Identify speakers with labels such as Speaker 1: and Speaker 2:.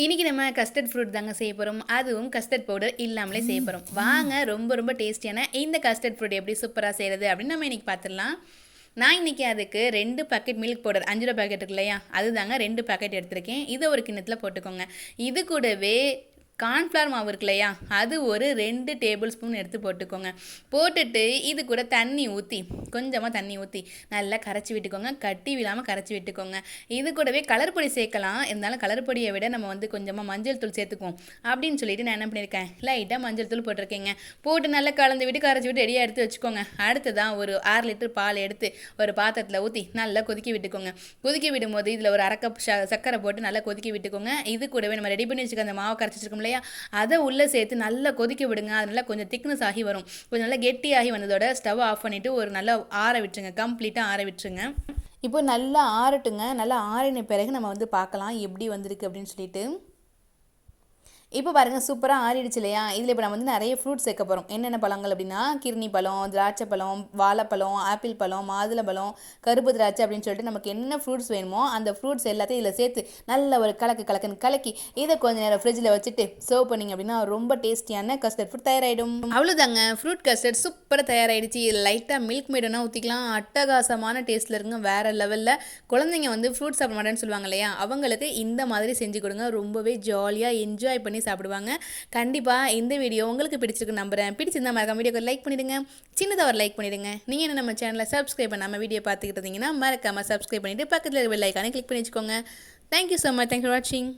Speaker 1: இன்றைக்கி நம்ம custard fruit தாங்க செய்ய போகிறோம். அதுவும் கஸ்டர்ட் பவுடர் இல்லாமலே செய்ய போகிறோம். வாங்க ரொம்ப டேஸ்டியான இந்த கஸ்டர்ட் ஃப்ரூட் எப்படி சூப்பராக செய்கிறது அப்படின்னு நம்ம இன்றைக்கி பார்த்துடலாம். நான் இன்றைக்கி அதுக்கு 2 பாக்கெட் மில்க் பவுடர் 5 ரூபா பாக்கெட் இருக்கு இல்லையா, அதுதாங்க 2 பாக்கெட் எடுத்திருக்கேன். இதை ஒரு கிண்ணத்தில் போட்டுக்கோங்க. இது கூடவே கார்ன்ஃப்ளவர் மாவு இருக்கு இல்லையா, அது ஒரு 2 டேபிள் ஸ்பூன் எடுத்து போட்டுக்கோங்க. போட்டுட்டு இது கூட தண்ணி ஊற்றி கொஞ்சமாக தண்ணி ஊற்றி நல்லா கரைச்சி விட்டுக்கோங்க. கட்டி விடாமல் கரைச்சி விட்டுக்கோங்க. இது கூடவே கலர் பொடி சேர்க்கலாம். இருந்தாலும் கலர் பொடியை விட நம்ம கொஞ்சமாக மஞ்சள் தூள் சேர்த்துக்குவோம் அப்படின்னு சொல்லிட்டு நான் என்ன பண்ணியிருக்கேன், லைட்டாக மஞ்சள் தூள் போட்டிருக்கேங்க. போட்டு நல்லா கலந்து விட்டு கரைச்சி விட்டு ரெடியாக எடுத்து வச்சுக்கோங்க. அடுத்ததான் ஒரு 6 லிட்டர் பால் எடுத்து ஒரு பாத்திரத்தில் ஊற்றி நல்லா கொதிக்க விட்டுக்கோங்க. கொதிக்க விடும்போது இதில் ஒரு 1/2 கப் சர்க்கரை போட்டு நல்லா கொதிக்க விட்டுக்கோங்க. இது கூடவே நம்ம ரெடி பண்ணி வச்சுக்க அந்த மாவை கரைச்சி வச்சுக்கோம் இல்லையா, அதை உள்ளே சேர்த்து நல்லா கொதிக்க விடுங்க. அதனால கொஞ்சம் திக்னஸ் ஆகி வரும். கொஞ்சம் நல்லா கெட்டியாகி வந்ததோட ஸ்டவ் ஆஃப் பண்ணிவிட்டு ஒரு நல்லா ஆற விட்டுருங்க. கம்ப்ளீட்டாக ஆற விட்டுருங்க. இப்போ நல்லா ஆறட்டுங்க. நல்லா ஆறின பிறகு நம்ம பார்க்கலாம் எப்படி வந்திருக்கு அப்படின்னு சொல்லிட்டு. இப்போ பாருங்கள், சூப்பராக ஆறிடுச்சு இல்லையா. இதில் இப்போ நம்ம நிறைய ஃப்ரூட்ஸ் சேர்க்க போகிறோம். என்னென்ன பழங்கள் அப்படின்னா, கிர்னி பழம், திராட்சை பழம், வாழைப்பழம், ஆப்பிள் பழம், மாதுளம்பழம், கருப்பு திராட்சை அப்படின்னு சொல்லிட்டு நமக்கு என்ன ஃப்ரூட்ஸ் வேணுமோ அந்த ஃப்ரூட்ஸ் எல்லாத்தையும் இதில் சேர்த்து நல்ல ஒரு கலக்குன்னு கலக்கி இதை கொஞ்சம் நேரம் ஃப்ரிட்ஜில் வச்சுட்டு சர்வ் பண்ணிங்க அப்படின்னா ரொம்ப டேஸ்டியான கஸ்டர்ட் ஃப்ரூட் தயாராகிடும். அவ்வளோதாங்க, ஃப்ரூட் கஸ்டர்ட் சூப்பராக தயாராகிடுச்சு. லைட்டாக மில்க் மேடுனா ஊற்றிக்கலாம். அட்டகாசமான டேஸ்ட்டில் இருக்குங்க, வேறு லெவலில். குழந்தைங்க ஃப்ரூட் சாப்பிட மாட்டேன்னு சொல்லுவாங்க இல்லையா, அவங்களுக்கு இந்த மாதிரி செஞ்சு கொடுங்க. ரொம்பவே ஜாலியாக என்ஜாய் பண்ணி சாப்பிடுவாங்க. கண்டிப்பாக இந்த வீடியோ உங்களுக்கு பிடிச்சிருக்கு நம்புறேன். பிடிச்சிருந்தா மறக்காம வீடியோக்கு லைக் பண்ணிடுங்க. சின்னதாக ஒரு லைக் பண்ணிடுங்க. நீங்கள் என்ன நம்ம சேனலை சப்ஸ்கிரைப் பண்ணாமல் வீடியோ பார்த்துக்கிட்டு இருந்தீங்கன்னா மறக்காமல் சப்ஸ்கிரைப் பண்ணிவிட்டு பக்கத்தில் பெல் ஐக்கானை கிளிக் பண்ணி வச்சுக்கோங்க. Thank you so much. Thanks for வாட்சிங்.